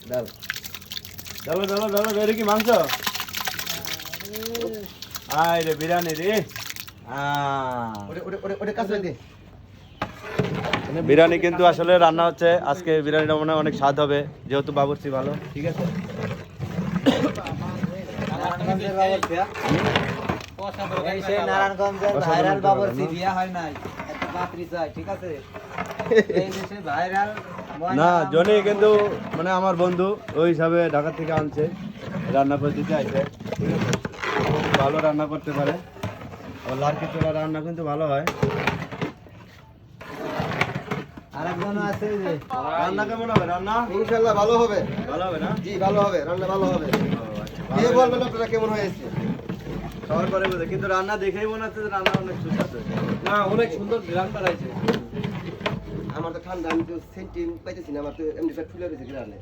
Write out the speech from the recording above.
ডাল চলো চলো চলো, বেরি কি মাংস? আয় রে বিরিয়ানি রে। ওটা কাছে দে। বিরিয়ানি কিন্তু আসলে রান্না হচ্ছে আজকে, বিরিয়ানিটা মনে হয় অনেক স্বাদ হবে যেহেতু বাবুর্চি ভালো। ঠিক আছে, নারায়ণগঞ্জের বাবুর্চি, এই সেই নারায়ণগঞ্জের ভাইরাল বাবুর্চি, বিয়া হয় নাই, একটা পাত্রী চাই। ঠিক আছে, এই যে সেই ভাইরাল না জনি কিন্তু মানে আমার বন্ধু ওই হিসাবে ঢাকা থেকে আনছে, রান্না করে দিতে আইছে। ঠিক আছে, ভালো রান্না করতে পারে, আর লার্কি চোলা রান্না কিন্তু ভালো হয়। আরেকজন আছে যে রান্না কেমন হবে? রান্না ইনশাআল্লাহ ভালো হবে। ভালো হবে না? জি ভালো হবে, রান্না ভালো হবে। ভালো কে বলবেন আপনারা কেমন হয়েছে? খাওয়ার পরে বলতে, কিন্তু রান্না দেখেই মনে হচ্ছে যে রান্না অনেক সুস্বাদু হয়েছে। না অনেক সুন্দর গ্রাম বাড়াইছে। আমার তো ঠান্ডা, আমি তো সেন্টিং পাইতেছি না, আমার তো এমনি পেট ফুলে রয়েছে গ্রামে।